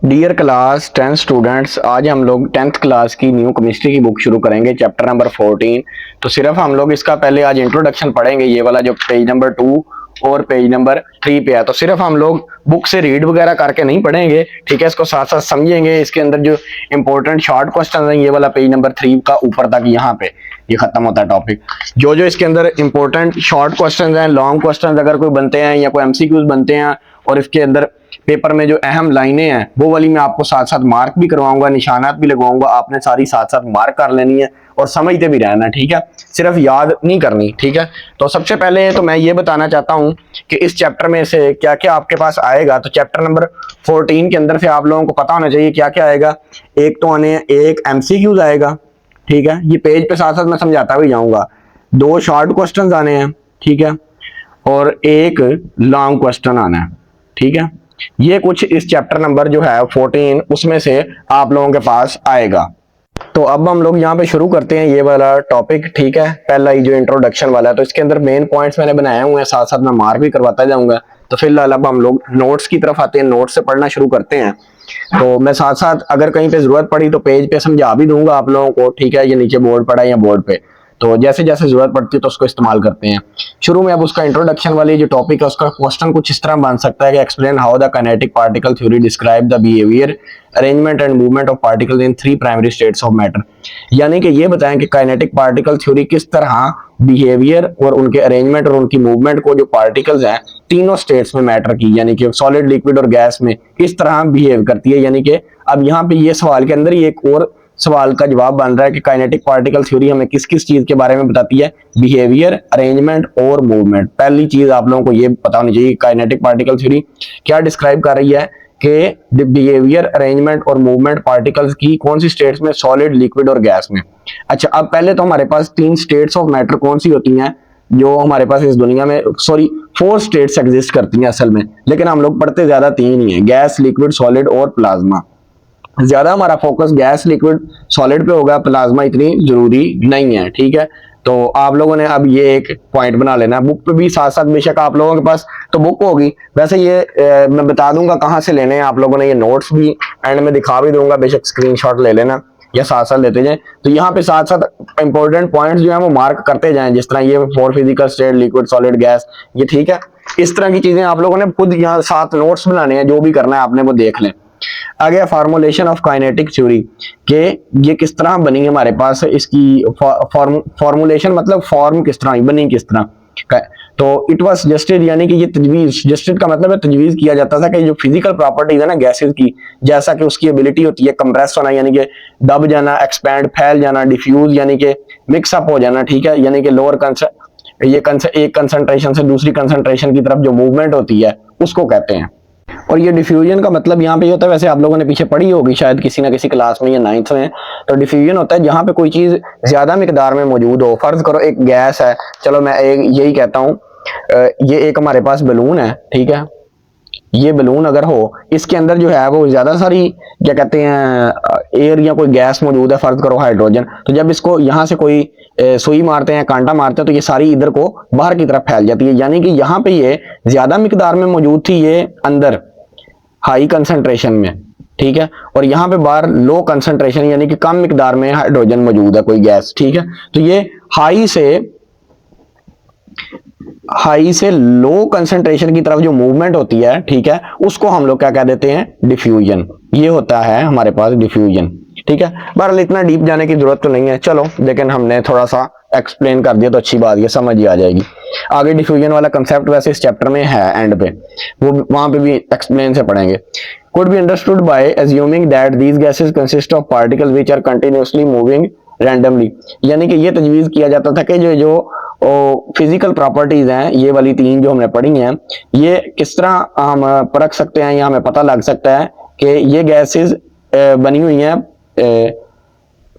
Dear class 10 students, आज हम लोग 10th क्लास की न्यू केमिस्ट्री की बुक शुरू करेंगे, चैप्टर नंबर 14। तो सिर्फ हम लोग इसका पहले आज इंट्रोडक्शन पढ़ेंगे, ये वाला जो पेज नंबर 2 और पेज नंबर 3 पे है। तो सिर्फ हम लोग बुक से रीड वगैरह करके नहीं पढ़ेंगे, ठीक है, इसको साथ साथ समझेंगे। इसके अंदर जो इंपॉर्टेंट शॉर्ट क्वेश्चन हैं, ये वाला पेज नंबर 3 का ऊपर तक यहाँ पे ये खत्म होता है टॉपिक। जो जो इसके अंदर इंपॉर्टेंट शॉर्ट क्वेश्चन हैं, लॉन्ग क्वेश्चन अगर कोई बनते हैं या कोई एमसीक्यूज बनते हैं और इसके अंदर पेपर में जो अहम लाइनें हैं वो वाली मैं आपको साथ साथ मार्क भी करवाऊंगा, निशानात भी लगवाऊंगा। आपने सारी साथ साथ मार्क कर लेनी है और समझते भी रहना, ठीक है, सिर्फ याद नहीं करनी, ठीक है। तो सबसे पहले तो मैं ये बताना चाहता हूं कि इस चैप्टर में से क्या क्या आपके पास आएगा। तो चैप्टर नंबर 14 के अंदर से आप लोगों को पता होना चाहिए क्या क्या आएगा। एक तो आने एक एमसीक्यूज आएगा, ठीक है, ये पेज पे साथ साथ मैं समझाता भी जाऊंगा। 2 शॉर्ट क्वेश्चन आने हैं, ठीक है, और एक लॉन्ग क्वेश्चन आना है, ठीक है। ये कुछ इस चैप्टर नंबर जो है 14 उसमें से आप लोगों के पास आएगा। तो अब हम लोग यहाँ पे शुरू करते हैं ये वाला टॉपिक, ठीक है। पहला ही जो इंट्रोडक्शन वाला है, तो इसके अंदर मेन पॉइंट्स मैंने बनाए हुए हैं, साथ साथ मैं मार्क भी करवाता जाऊंगा। तो फिलहाल अब हम लोग नोट्स की तरफ आते हैं, नोट्स से पढ़ना शुरू करते हैं। तो मैं साथ साथ अगर कहीं पे जरूरत पड़ी तो पेज पे समझा भी दूंगा आप लोगों को, ठीक है। ये नीचे बोर्ड पड़ा है या बोर्ड पे, तो जैसे जैसे जरूरत पड़ती है तो उसको इस्तेमाल करते हैं। शुरू में अब उसका इंट्रोडक्शन वाली जो टॉपिक है उसका क्वेश्चन कुछ इस तरह बन सकता है कि explain how the kinetic particle theory describe the behaviour, arrangement and movement of particles in 3 primary states of matter. यानी कि ये बताएं कि काइनेटिक पार्टिकल थ्योरी किस तरह बिहेवियर और उनके अरेंजमेंट और उनकी मूवमेंट को, जो पार्टिकल्स हैं तीनों स्टेट्स में मैटर की, यानी कि सॉलिड, लिक्विड और गैस में किस तरह बिहेव करती है। यानी कि अब यहाँ पे ये सवाल के अंदर ही एक और सवाल का जवाब बन रहा है कि काइनेटिक पार्टिकल थ्योरी हमें किस किस चीज के बारे में बताती है, बिहेवियर, अरेंजमेंट और मूवमेंट। पहली चीज आप लोगों को ये पता होनी चाहिए, काइनेटिक पार्टिकल थ्योरी क्या डिस्क्राइब कर रही है कि बिहेवियर, अरेंजमेंट और मूवमेंट पार्टिकल्स की कौन सी स्टेट्स में, सॉलिड, लिक्विड और गैस में। अच्छा, अब पहले तो हमारे पास 3 स्टेट्स ऑफ मैटर कौन सी होती हैं जो हमारे पास इस दुनिया में, सॉरी 4 स्टेट्स एग्जिस्ट करती हैं असल में, लेकिन हम लोग पढ़ते ज्यादा 3 ही हैं, गैस, लिक्विड, सॉलिड और प्लाज्मा। ज्यादा हमारा फोकस गैस, लिक्विड, सॉलिड पे होगा, प्लाज्मा इतनी जरूरी नहीं है, ठीक है। तो आप लोगों ने अब ये एक पॉइंट बना लेना, बुक पे भी साथ साथ बेशक आप लोगों के पास तो बुक होगी, वैसे ये मैं बता दूंगा कहाँ से लेने हैं आप लोगों ने। ये नोट्स भी एंड में दिखा भी दूंगा, बेशक स्क्रीनशॉट ले लेना या साथ साथ लेते जाएं। तो यहाँ पे साथ साथ इंपॉर्टेंट पॉइंट्स जो है वो मार्क करते जाएं, जिस तरह ये 4 physical state, liquid, solid, gas, ये ठीक है। इस तरह की चीजें आप लोगों ने खुद यहाँ साथ नोट्स बनाने हैं, जो भी करना है आपने वो देख लें। आगे फॉर्मुलेशन ऑफ काइनेटिक थ्योरी के ये किस तरह बनी है हमारे पास, इसकी फॉर्मुलेशन मतलब फॉर्म किस तरह बनी, किस तरह। तो इट वाज जस्टेड, यानी कि ये तजवीज, जस्टेड का मतलब है तजवीज किया जाता था कि जो फिजिकल प्रॉपर्टीज है ना गैसेस की, जैसा कि उसकी एबिलिटी होती है कंप्रेस होना, यानी कि दब जाना, एक्सपैंड, फैल जाना, डिफ्यूज यानी कि मिक्स अप हो जाना, ठीक है, यानी कि लोअर एक कंसंट्रेशन से दूसरी कंसंट्रेशन की तरफ जो मूवमेंट होती है उसको कहते हैं। और ये डिफ्यूजन का मतलब यहाँ पे होता है, वैसे आप लोगों ने पीछे पढ़ी होगी शायद किसी ना किसी क्लास में या 9th में। तो डिफ्यूजन होता है जहाँ पे कोई चीज ज्यादा मिकदार में मौजूद हो। फर्ज करो एक गैस है, चलो मैं एक यही कहता हूँ, ये एक हमारे पास बलून है, ठीक है। ये बलून अगर हो, इसके अंदर जो है वो ज्यादा सारी क्या कहते हैं एयर या कोई गैस मौजूद है, फर्ज करो हाइड्रोजन। तो जब इसको यहाँ से कोई सुई मारते हैं, कांटा मारते हैं, तो ये सारी इधर को बाहर की तरफ फैल जाती है। यानी कि यहाँ पे ये ज्यादा मिकदार में मौजूद थी, ये अंदर हाई कंसंट्रेशन में, ठीक है, और यहाँ पे बाहर लो कंसंट्रेशन यानी कि कम मिकदार में हाइड्रोजन मौजूद है, कोई गैस, ठीक है। तो ये हाई से लो कंसंट्रेशन की तरफ जो मूवमेंट होती है, ठीक है, उसको हम लोग क्या कह देते हैं, डिफ्यूजन। ये होता है हमारे पास डिफ्यूजन, ठीक है। बहरहाल इतना डीप जाने की जरूरत तो नहीं है, चलो, लेकिन हमने थोड़ा सा एक्सप्लेन कर दिया तो अच्छी बात, ये समझ ही आ जाएगी। आगे डिफ्यूजन वाला कंसेप्ट वैसे इस चैप्टर में है, एंड पे वो वहां पे भी एक्सप्लेन से पढ़ेंगे। could be understood by assuming that these gases consist of particles which are continuously moving randomly। यानी कि ये तजवीज किया जाता था कि जो फिजिकल प्रॉपर्टीज हैं, ये वाली 3 जो हमने पढ़ी हैं, ये किस तरह हम परख सकते हैं या हमें पता लग सकता है कि ये गैसेस बनी हुई हैं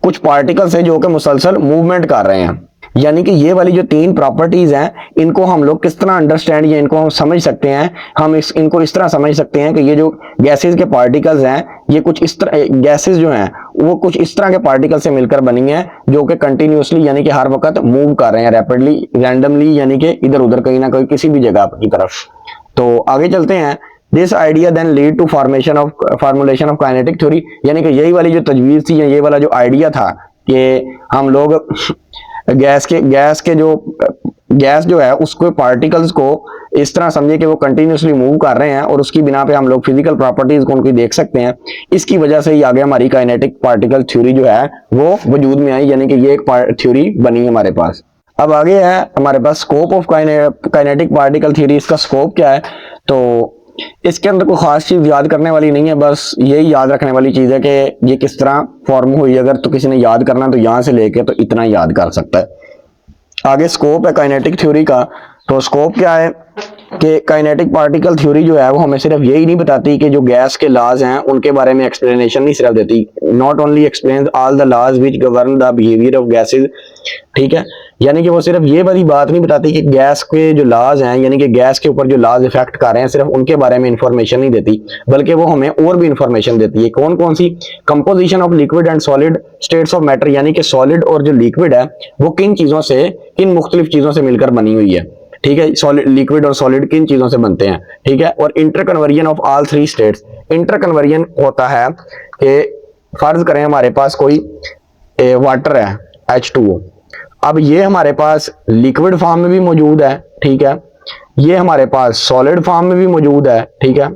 कुछ पार्टिकल्स है जो कि मुसलसल मूवमेंट कर रहे हैं। यानी कि ये वाली जो 3 प्रॉपर्टीज हैं, इनको हम लोग किस तरह अंडरस्टैंड या इनको हम समझ सकते हैं, हम इनको इस तरह समझ सकते हैं कि ये जो गैसेस के पार्टिकल्स हैं, ये कुछ इस तरह गैसेस जो हैं वो कुछ इस तरह के पार्टिकल से मिलकर बनी हैं जो कि कंटिन्यूसली यानी कि हर वक्त मूव कर रहे हैं, रैपिडली, रैंडमली, यानी कि इधर उधर कहीं ना कहीं किसी भी जगह की तरफ। तो आगे चलते हैं this idea then lead to formulation of kinetic theory, यानी कि यही वाली जो तजवीज़ थी या ये वाला जो आइडिया था कि हम लोग गैस जो है उसको पार्टिकल्स को इस तरह समझे कि वो कंटिन्यूसली मूव कर रहे हैं और उसकी बिना पे हम लोग फिजिकल प्रॉपर्टीज को उनकी देख सकते हैं। इसकी वजह से ही आगे हमारी काइनेटिक पार्टिकल थ्योरी जो है वो वजूद में आई, यानी कि ये एक थ्योरी बनी हमारे पास। अब आगे है हमारे पास scope of kinetic particle theory. इसका स्कोप क्या है, तो इसके अंदर कोई खास चीज याद करने वाली नहीं है, बस यही याद रखने वाली चीज है कि ये किस तरह फॉर्म हुई। अगर तो किसी ने याद करना तो यहां से लेके तो इतना याद कर सकता है। आगे स्कोप है काइनेटिक थ्योरी का, तो स्कोप क्या है कि काइनेटिक पार्टिकल थ्योरी जो है वो हमें सिर्फ यही नहीं बताती कि जो गैस के लॉज हैं उनके बारे में एक्सप्लेनेशन नहीं सिर्फ देती, not only explains all the laws which govern the behaviour of gases, ठीक है, यानी कि वो सिर्फ ये वाली बात नहीं बताती कि गैस के जो लॉज हैं यानी कि गैस के ऊपर जो लॉज इफेक्ट कर रहे हैं सिर्फ उनके बारे में इंफॉर्मेशन नहीं देती, बल्कि वो हमें और भी इंफॉर्मेशन देती है। कौन कौन सी? Composition of liquid and solid states of matter, यानी कि सॉलिड और जो लिक्विड है वो किन चीजों से, किन मुख्तलिफ चीजों से मिलकर बनी हुई है, ठीक है, सॉलिड लिक्विड और सॉलिड किन चीजों से बनते हैं, ठीक है। और interconversion of all three states, interconversion होता है कि फर्ज करें हमारे पास कोई वाटर है H2O, अब ये हमारे पास लिक्विड फॉर्म में भी मौजूद है, ठीक है, ये हमारे पास सॉलिड फॉर्म में भी मौजूद है, ठीक है,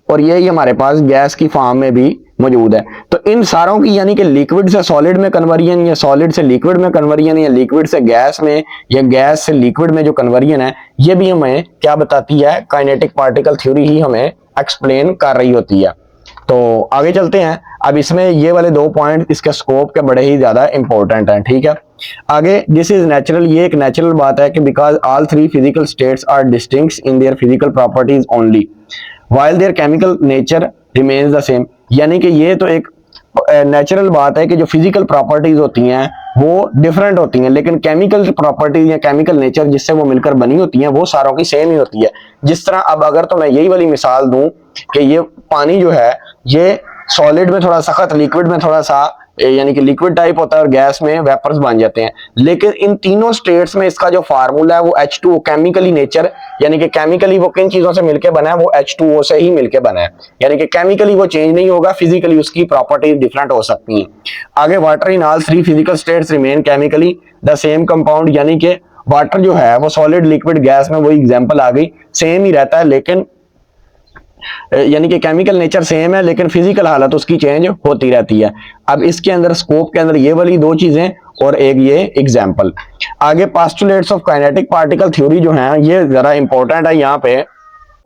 और ये ही हमारे पास गैस की फॉर्म में भी मौजूद है। तो इन सारों की यानी कि लिक्विड से सॉलिड में कन्वर्जन या सॉलिड से लिक्विड में कन्वर्जन या लिक्विड से गैस में या गैस से लिक्विड में जो कन्वर्जन है ये भी हमें क्या बताती है, काइनेटिक पार्टिकल थ्योरी ही हमें एक्सप्लेन कर रही होती है। तो आगे चलते हैं। अब इसमें ये वाले दो पॉइंट इसके स्कोप के बड़े ही ज्यादा इंपॉर्टेंट हैं, ठीक है। आगे दिस इज नेचुरल, ये एक नेचुरल बात है कि because all three physical states are distinct in their physical properties only while their chemical nature remains the same, यानी कि ये तो एक नेचुरल बात है कि जो फिजिकल प्रॉपर्टीज होती हैं वो डिफरेंट होती हैं, लेकिन केमिकल प्रॉपर्टीज या केमिकल नेचर जिससे वो मिलकर बनी होती हैं वो सारों की सेम ही होती है। जिस तरह अब अगर तो मैं यही वाली मिसाल दूं कि ये पानी जो है ये सॉलिड में थोड़ा सख्त, लिक्विड में थोड़ा सा यानी कि लिक्विड टाइप होता है और गैस में वेपर्स बन जाते हैं, लेकिन इन तीनों स्टेट्स में इसका जो फार्मूला है वो H2O केमिकली नेचर, यानी कि केमिकली वो किन चीजों से मिलके बना है, वो H2O से ही मिलके बना है, यानी कि केमिकली वो चेंज नहीं होगा, फिजिकली उसकी प्रॉपर्टीज डिफरेंट हो सकती हैं। आगे water in all three physical states remain chemically the same compound, यानी कि वाटर जो है वो सॉलिड, लिक्विड, गैस में वही एग्जाम्पल आ गई, सेम ही रहता है, लेकिन यानी कि केमिकल नेचर सेम है लेकिन फिजिकल हालत उसकी चेंज होती रहती है। अब इसके अंदर स्कोप के अंदर ये वाली दो चीजें और एक ये एग्जांपल। आगे postulates of kinetic particle theory जो है ये जरा इंपॉर्टेंट है यहाँ पे।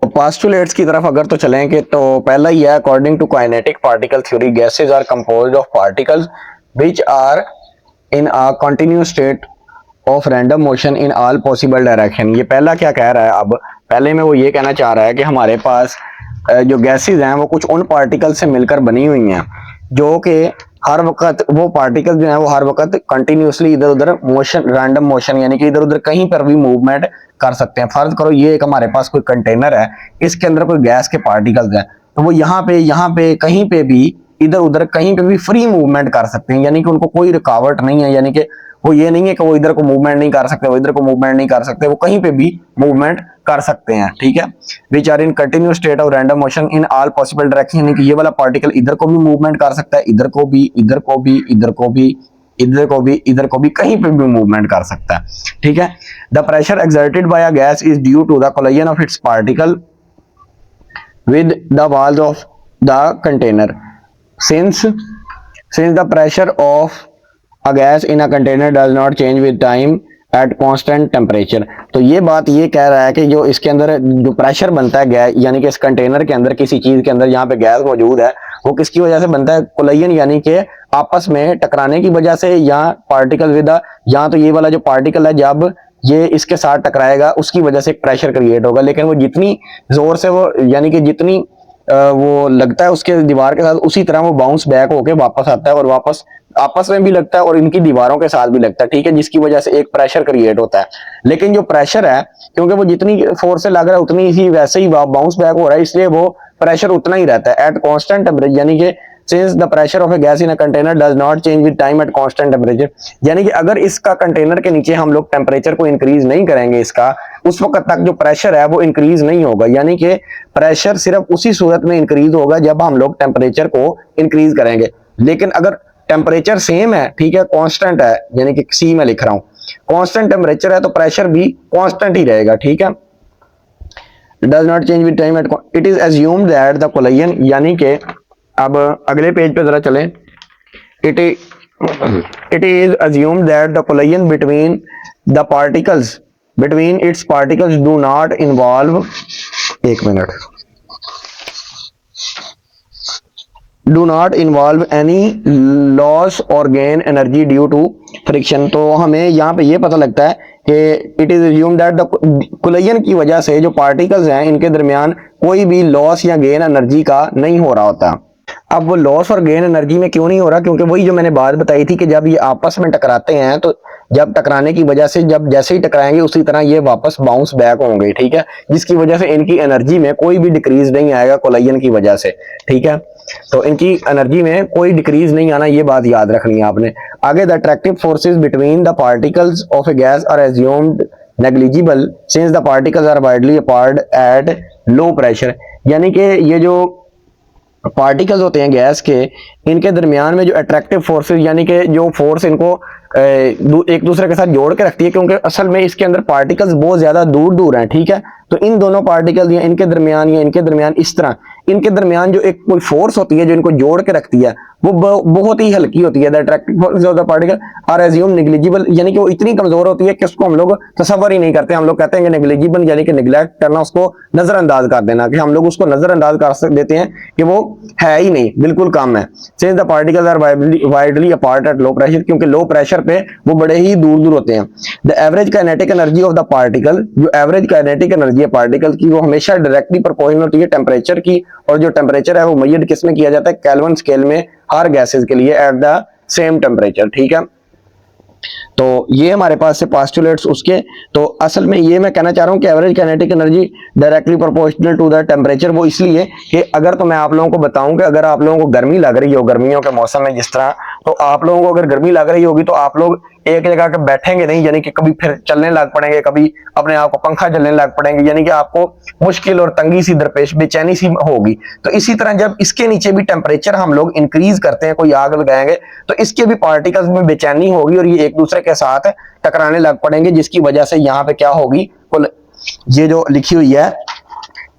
पोस्टुलेट्स की तरफ अगर तो चलेंगे तो पहला ही है according to kinetic particle theory gases are composed of particles which are in a continuous state of random motion in all possible direction. ये पहला क्या कह रहा है, अब पहले में वो ये कहना चाह रहा है कि हमारे पास जो गैसेज हैं वो कुछ उन पार्टिकल से मिलकर बनी हुई हैं जो कि हर वक्त वो पार्टिकल जो है वो हर वक्त कंटिन्यूसली इधर उधर मोशन, रैंडम मोशन, यानी कि इधर उधर कहीं पर भी मूवमेंट कर सकते हैं। फर्ज करो ये एक हमारे पास कोई कंटेनर है, इसके अंदर कोई गैस के पार्टिकल्स हैं, तो वो यहाँ पे कहीं पे भी इधर उधर कहीं पे भी फ्री मूवमेंट कर सकते हैं, यानी कि उनको कोई रुकावट नहीं है, यानी कि वो ये नहीं है कि वो इधर को मूवमेंट नहीं कर सकते, वो इधर को मूवमेंट नहीं कर सकते, वो कहीं पे भी मूवमेंट कर सकते हैं, ठीक है। Which are in continuous state of random motion in all possible direction, यानी कि ये वाला पार्टिकल इधर को भी मूवमेंट कर सकता है, इधर को भी, इधर को भी, इधर को भी, इधर को भी, इधर को भी, कहीं पे भी मूवमेंट कर सकता है, ठीक है। The pressure exerted by a gas is due to the collision of its particle with the walls of the container since the pressure of a gas in a container does not change with time at constant temperature। तो ये बात ये कह रहा है कि जो इसके अंदर जो प्रेशर बनता है गैस, यानी कि इस कंटेनर के अंदर किसी चीज के अंदर यहाँ पे गैस मौजूद है, वो किसकी वजह से बनता है, कोलिजन, यानी कि आपस में टकराने की वजह से, या पार्टिकल विद, या तो ये वाला जो पार्टिकल है जब ये इसके साथ टकराएगा उसकी वजह से एक प्रेशर क्रिएट होगा, लेकिन वो जितनी जोर से वो, यानी कि जितनी वो लगता है उसके दीवार के साथ, उसी तरह वो बाउंस बैक होके वापस आता है और वापस आपस में भी लगता है और इनकी दीवारों के साथ भी लगता है, ठीक है, जिसकी वजह से एक प्रेशर क्रिएट होता है। लेकिन जो प्रेशर है, क्योंकि वो जितनी फोर्स से लग रहा है उतनी ही वैसे ही बाउंस बैक हो रहा है, इसलिए वो प्रेशर उतना ही रहता है एट कांस्टेंट टेम्परेचर, यानी कि since the pressure of a gas in a container does not change with time at constant temperature, यानी कि अगर इसका कंटेनर के नीचे हम लोग टेम्परेचर को इंक्रीज नहीं करेंगे इसका, उस वक्त तक जो प्रेशर है वो इंक्रीज नहीं होगा, यानी कि प्रेशर सिर्फ उसी सूरत में इंक्रीज होगा जब हम लोग टेम्परेचर को इंक्रीज करेंगे। लेकिन अगर टेम्परेचर सेम है, ठीक है, कांस्टेंट है, यानी कि सी में लिख रहा हूं, कांस्टेंट टेम्परेचर है तो प्रेशर भी कांस्टेंट ही रहेगा, ठीक है। Does not change with time at, it is assumed that the collision, यानी कि अब अगले पेज पे जरा चलें, it is assumed that the collision between the particles between its particles do not involve, एक minute, do not involve any loss or gain energy due to friction। तो हमें यहाँ पे ये पता लगता है कि it is assumed that the collision की वजह से जो पार्टिकल्स हैं इनके दरमियान कोई भी लॉस या गेन एनर्जी का नहीं हो रहा होता। अब वो लॉस और गेन एनर्जी में क्यों नहीं हो रहा, क्योंकि वही जो मैंने बात बताई थी कि जब ये आपस में टकराते हैं तो जब टकराने की वजह से जब जैसे ही टकराएंगे उसी तरह ये वापस बाउंस बैक होंगे, ठीक है, जिसकी वजह से इनकी एनर्जी में कोई भी डिक्रीज नहीं आएगा कोलिजन की वजह से, ठीक है। तो इनकी एनर्जी में कोई डिक्रीज नहीं आना, ये बात याद रखनी है आपने। आगे the attractive forces between the particles of a gas are assumed negligible since the particles are widely apart at low pressure, यानी कि ये जो पार्टिकल्स होते हैं गैस के, इनके दरमियान में जो अट्रैक्टिव फोर्सेस, यानी कि जो फोर्स इनको एक दूसरे के साथ जोड़ के रखती है, क्योंकि असल में इसके अंदर पार्टिकल्स बहुत ज्यादा दूर दूर हैं, ठीक है। तो इन दोनों पार्टिकल या इनके दरमियान इस तरह इनके दरमियान जो एक कोई फोर्स होती है जो इनको जोड़ के रखती है वो बहुत ही हल्की होती है। The attractive force of the particle are assume negligible, यानी कि वो इतनी कमजोर होती है कि उसको हम लोग तसव्वुर ही नहीं करते। हम लोग कहते हैं कि नेग्लिजिबल यानी कि निगलेक्ट करना, उसको नजरअंदाज कर देना, कि हम लोग उसको नजरअंदाज कर देते हैं कि वो है ही नहीं, बिल्कुल कम है। Since the particles are widely apart at low pressure, क्योंकि लो प्रेशर पे वो बड़े ही दूर दूर होते हैं। The average kinetic energy of the particle, जो एवरेज काइनेटिक एनर्जी है पार्टिकल की, वो हमेशा डायरेक्टली प्रोपोर्शनल होती है टेम्परेचर की, और जो टेम्परेचर है वो मेजर्ड किस में किया जाता है, केल्विन स्केल में, हर गैसेस के लिए एट द सेम टेम्परेचर, ठीक है। तो ये हमारे पास से पोस्टुलेट्स उसके, तो असल में ये मैं कहना चाह रहा हूं कि average kinetic energy directly proportional to the temperature, वो इसलिए कि अगर तो मैं आप लोगों को बताऊं कि अगर आप लोगों को गर्मी लग रही हो, गर्मियों के मौसम में जिस तरह, तो आप लोगों को अगर गर्मी लग रही होगी तो आप लोग एक जगह के बैठेंगे नहीं, यानी कि कभी फिर चलने लग पड़ेंगे, कभी अपने आप को पंखा झलने लग पड़ेंगे, यानी कि आपको मुश्किल और तंगी सी दरपेश, बेचैनी सी होगी। तो इसी तरह जब इसके नीचे भी टेम्परेचर हम लोग इंक्रीज करते हैं, कोई आग लगाएंगे, तो इसके भी पार्टिकल्स में बेचैनी होगी और ये एक दूसरे के साथ टकराने लग पड़ेंगे, जिसकी वजह से यहाँ पे क्या होगी, ये जो लिखी हुई है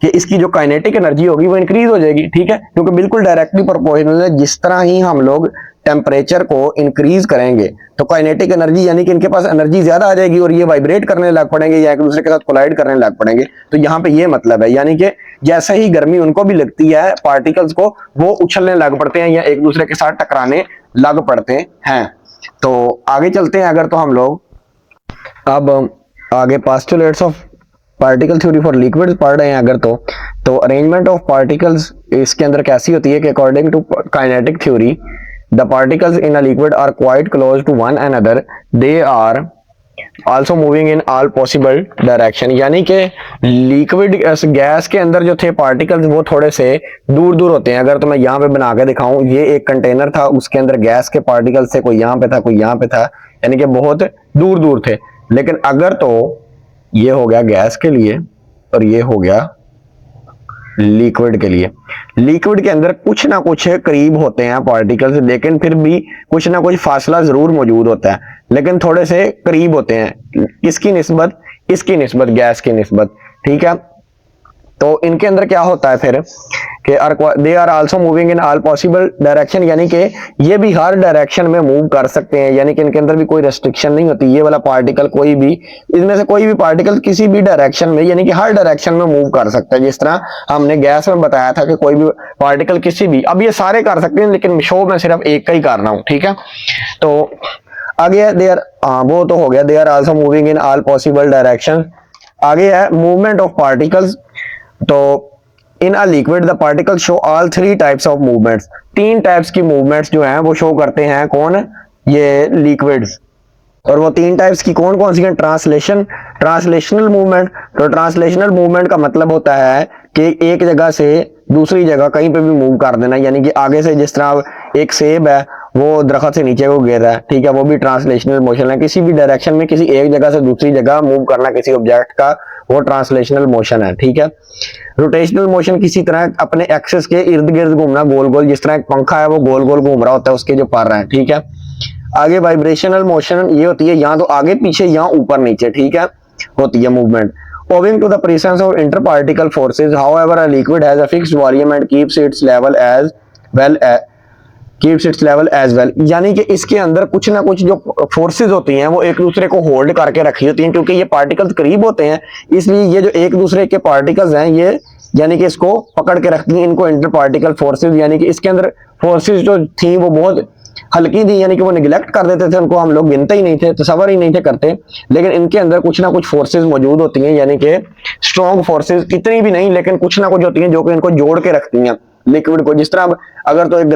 कि इसकी जो काइनेटिक एनर्जी होगी वो इंक्रीज हो जाएगी, ठीक है, क्योंकि बिल्कुल डायरेक्टली प्रोपोर्शनल है। जिस तरह ही हम लोग टेम्परेचर को इंक्रीज करेंगे तो काइनेटिक एनर्जी, यानी कि इनके पास एनर्जी ज्यादा आ जाएगी और ये वाइब्रेट करने लग पड़ेंगे या एक दूसरे के साथ कोलाइड करने लग पड़ेंगे। तो यहाँ पे ये मतलब है, यानी कि जैसे ही गर्मी उनको भी लगती है पार्टिकल्स को, वो उछलने लग पड़ते हैं या एक दूसरे के साथ टकराने लग पड़ते हैं। तो आगे चलते हैं अगर, तो हम लोग अब आगे postulates of particle theory for liquids पढ़ रहे हैं अगर, तो अरेंजमेंट ऑफ पार्टिकल्स इसके अंदर कैसी होती है कि according to kinetic theory the particles in a liquid are quite close to one another, they are also moving in all possible direction, यानी कि लिक्विड गैस के अंदर जो थे पार्टिकल्स वो थोड़े से दूर दूर होते हैं। अगर तो मैं यहाँ पे बना के दिखाऊं, ये एक कंटेनर था, उसके अंदर गैस के पार्टिकल्स थे, कोई यहाँ पे था कोई यहाँ पे था, यानी कि बहुत दूर दूर थे। लेकिन अगर तो ये हो गया गैस के लिए और ये हो गया लिक्विड के लिए, लिक्विड के अंदर कुछ ना कुछ करीब होते हैं पार्टिकल्स, लेकिन फिर भी कुछ ना कुछ फासला जरूर मौजूद होता है, लेकिन थोड़े से करीब होते हैं, किसकी निस्बत, इसकी निस्बत, गैस की निस्बत, ठीक है। तो इनके अंदर क्या होता है फिर कि they are also moving in all possible direction, यानी कि ये भी हर डायरेक्शन में मूव कर सकते हैं, यानी कि इनके अंदर भी कोई रेस्ट्रिक्शन नहीं होती। ये वाला पार्टिकल कोई भी, इनमें से कोई भी पार्टिकल किसी भी डायरेक्शन में, यानी कि हर डायरेक्शन में मूव कर सकता है। जिस तरह हमने गैस में बताया था कि कोई भी पार्टिकल किसी भी, अब ये सारे कर सकते हैं लेकिन शो में सिर्फ एक का ही करना हूं, ठीक है। तो आगे दे आर, वो तो हो गया, they are also moving in all possible direction. आगे है मूवमेंट ऑफ पार्टिकल्स। तो in a liquid the particle show all three types of movements, तीन टाइप्स की मूवमेंट्स जो हैं वो शो करते हैं कौन, ये लिक्विड्स, और वो तीन टाइप्स की कौन कौन सी हैं? Translational movement. तो ट्रांसलेशनल मूवमेंट का मतलब होता है कि एक जगह से दूसरी जगह कहीं पे भी मूव कर देना, यानी कि आगे से जिस तरह एक सेब है वो दरख्त से नीचे को गिर रहा है, ठीक है, वो भी ट्रांसलेशनल मोशन है। किसी भी डायरेक्शन में किसी एक जगह से दूसरी जगह मूव करना किसी ऑब्जेक्ट का, वो ट्रांसलेशनल मोशन है, ठीक है। रोटेशनल मोशन किसी तरह अपने एक्सिस के इर्द गिर्द घूमना, गोल गोल, जिस तरह एक पंखा है वो गोल गोल घूम रहा होता है उसके जो पर है, ठीक है। आगे वाइब्रेशनल मोशन ये होती है या तो आगे पीछे या ऊपर नीचे, ठीक है, होती है movement. Owing to the presence of interparticle forces, however, a liquid has a fixed volume and keeps its level as well. यानी कि इसके अंदर कुछ ना कुछ जो फोर्सेस होती हैं वो एक दूसरे को होल्ड करके रखी होती हैं, क्योंकि ये पार्टिकल्स करीब होते हैं, इसलिए ये जो एक दूसरे के पार्टिकल्स हैं ये यानी कि इसको पकड़ के रखती हैं, इनको इंटरपार्टिकल फोर्सेस। यानी कि इसके अंदर फोर्सेस जो थी वो बहुत हल्की थी, यानी कि वो निगलेक्ट कर देते थे, उनको हम लोग गिनते ही नहीं थे, तसव्वुर ही नहीं थे करते, लेकिन इनके अंदर कुछ ना कुछ फोर्सेस मौजूद होती हैं, यानी कि स्ट्रॉन्ग फोर्सेस, इतनी भी नहीं लेकिन कुछ ना कुछ होती हैं जो कि इनको जोड़ के रखती हैं लिक्विड को। जिस तरह अगर तो एक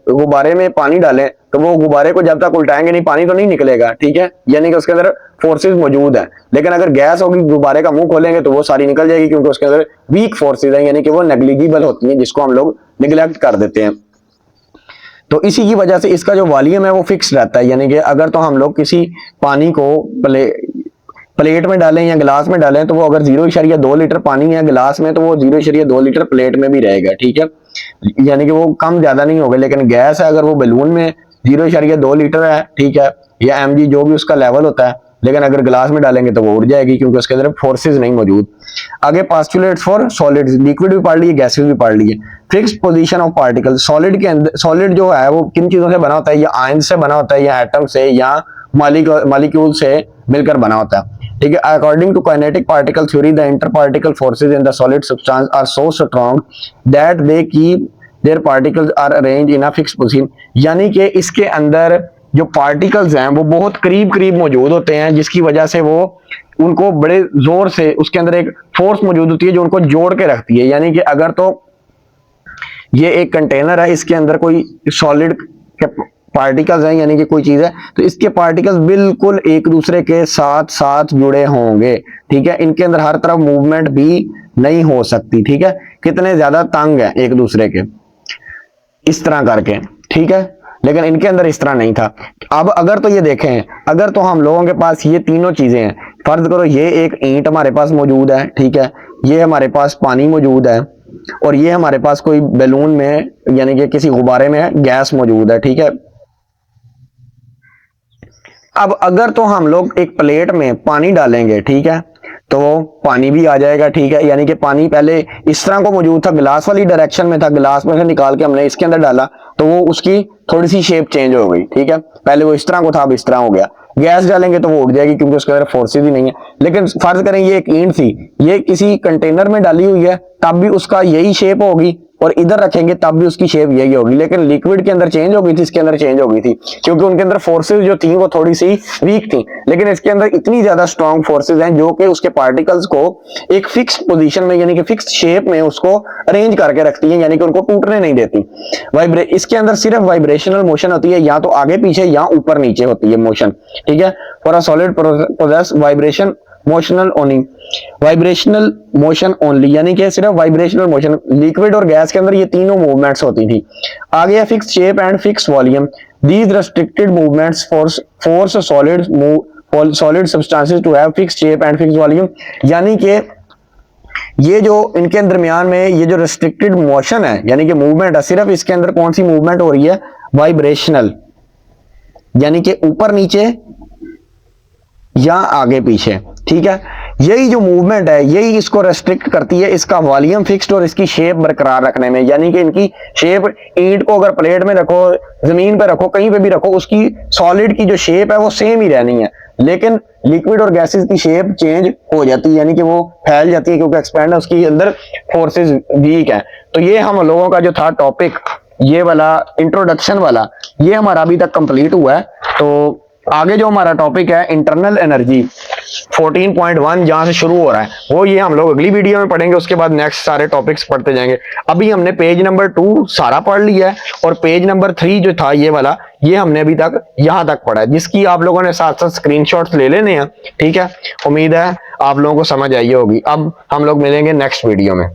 गुब्बारे में पानी डालें तो वो गुब्बारे को जब तक उल्टाएंगे नहीं पानी तो नहीं निकलेगा, ठीक है, यानी कि उसके अंदर फोर्सेस मौजूद है। लेकिन अगर गैस होगी गुब्बारे का मुंह खोलेंगे तो वो सारी निकल जाएगी, क्योंकि उसके अंदर वीक फोर्सेस हैं, यानी कि वो नेग्लिजिबल होती हैं, जिसको हम लोग निगलेक्ट कर देते हैं। तो इसी की वजह से इसका जो वॉल्यूम है वो फिक्स रहता है, यानी कि अगर तो हम लोग किसी पानी को प्लेट में डालें या गिलास में डालें तो वो अगर 0.2 लीटर पानी है गिलास में तो वो 0.2 लीटर प्लेट में भी रहेगा, ठीक है, यानी कि वो कम ज्यादा नहीं होगा। लेकिन गैस है अगर वो बैलून में 0.2 लीटर है, ठीक है, या mg जो भी उसका लेवल होता है, लेकिन अगर गिलास में डालेंगे तो वो उड़ जाएगी, क्योंकि उसके अंदर फोर्सेस नहीं मौजूद। आगे पास्टुलेट्स फॉर सॉलिड्स, लिक्विड भी पढ़ लिए, गैसेस भी पढ़ लिए। Fixed position of particle, solid के अंदर, सॉलिड जो है वो किन चीजों से बना होता है? या आयन से बना होता है, या एटम से, या मॉलिक्यूल से मिलकर बना होता है, ठीक है। According to kinetic particle theory, the interparticle forces in the solid substance are so strong that they keep their particles are arranged in a fixed position, यानी कि इसके अंदर जो पार्टिकल्स हैं वो बहुत करीब करीब मौजूद होते हैं, जिसकी वजह से वो उनको बड़े जोर से, उसके अंदर एक फोर्स मौजूद होती है जो उनको जोड़ के रखती है। यानी कि अगर तो ये एक कंटेनर है, इसके अंदर कोई सॉलिड के पार्टिकल्स हैं, यानी कि कोई चीज है, तो इसके पार्टिकल्स बिल्कुल एक दूसरे के साथ साथ जुड़े होंगे, ठीक है, इनके अंदर हर तरफ मूवमेंट भी नहीं हो सकती, ठीक है, कितने ज्यादा तंग है एक दूसरे के इस तरह करके, ठीक है, लेकिन इनके अंदर इस तरह नहीं था। अब अगर तो ये देखें, अगर तो हम लोगों के पास ये तीनों चीजें हैं, फर्ज करो ये एक ईंट हमारे पास मौजूद है, ठीक है, ये हमारे पास पानी मौजूद है, और ये हमारे पास कोई बैलून में यानी कि किसी गुब्बारे में गैस मौजूद है, ठीक है। अब अगर तो हम लोग एक प्लेट में पानी डालेंगे, ठीक है, तो पानी भी आ जाएगा, ठीक है, यानी कि पानी पहले इस तरह को मौजूद था, गिलास वाली डायरेक्शन में था, गिलास में से निकाल के हमने इसके अंदर डाला तो वो उसकी थोड़ी सी शेप चेंज हो गई, ठीक है, पहले वो इस तरह को था अब इस तरह हो गया। गैस डालेंगे तो वो उड़ जाएगी, क्योंकि उसके अंदर फोर्सेस ही नहीं है। लेकिन फर्ज करें ये एक ईंट थी, ये किसी कंटेनर में डाली हुई है, तब भी उसका यही शेप होगी, और इधर रखेंगे तब भी उसकी शेप यही होगी। लेकिन लिक्विड के अंदर चेंज हो गई थी, इसके अंदर चेंज हो गई थी, क्योंकि उनके अंदर फोर्सेस जो थी वो थोड़ी सी वीक थी, लेकिन इसके अंदर इतनी ज्यादा स्ट्रॉन्ग फोर्सेस हैं जो कि उसके पार्टिकल्स को एक फिक्स पोजीशन में यानी कि फिक्स शेप में उसको अरेंज करके रखती है, यानी कि उनको टूटने नहीं देती। इसके अंदर सिर्फ वाइब्रेशनल मोशन होती है, या तो आगे पीछे या ऊपर नीचे होती है मोशन, ठीक है। For a solid possess vibration motional only, vibrational motion only, यानी कि सिर्फ वाइब्रेशनल मोशन। लिक्विड और गैस के अंदर ये तीनों मूवमेंट्स होती थी। आगे fix shape and fix volume, these restricted movements force solid substances to have fix shape and fix volume, यानी कि ये जो इनके दरमियान में ये जो रेस्ट्रिक्टेड मोशन है यानी कि मूवमेंट है, सिर्फ इसके अंदर कौन सी मूवमेंट हो रही है? वाइब्रेशनल, यानी कि ऊपर नीचे या आगे पीछे, ठीक है। यही जो मूवमेंट है यही इसको रेस्ट्रिक्ट करती है इसका वॉल्यूम फिक्स्ड और इसकी शेप बरकरार रखने में, यानी कि इनकी शेप, ईंट को अगर प्लेट में रखो, जमीन पे रखो, कहीं पे भी रखो, उसकी सॉलिड की जो शेप है वो सेम ही रहनी है। लेकिन लिक्विड और गैसेस की शेप चेंज हो जाती है, यानी कि वो फैल जाती है, क्योंकि एक्सपेंड है, उसकी अंदर फोर्सेस वीक है। तो ये हम लोगों का जो था टॉपिक, ये वाला इंट्रोडक्शन वाला, ये हमारा अभी तक कंप्लीट हुआ है। तो आगे जो हमारा टॉपिक है इंटरनल एनर्जी 14.1 जहां से शुरू हो रहा है वो ये हम लोग अगली वीडियो में पढ़ेंगे, उसके बाद नेक्स्ट सारे टॉपिक्स पढ़ते जाएंगे। अभी हमने पेज नंबर 2 सारा पढ़ लिया है और पेज नंबर 3 जो था ये वाला, ये हमने अभी तक यहां तक पढ़ा है, जिसकी आप लोगों ने साथ साथ स्क्रीनशॉट्स ले लेने हैं। ठीक है, उम्मीद है आप लोगों को समझ आई होगी। अब हम लोग मिलेंगे नेक्स्ट वीडियो में।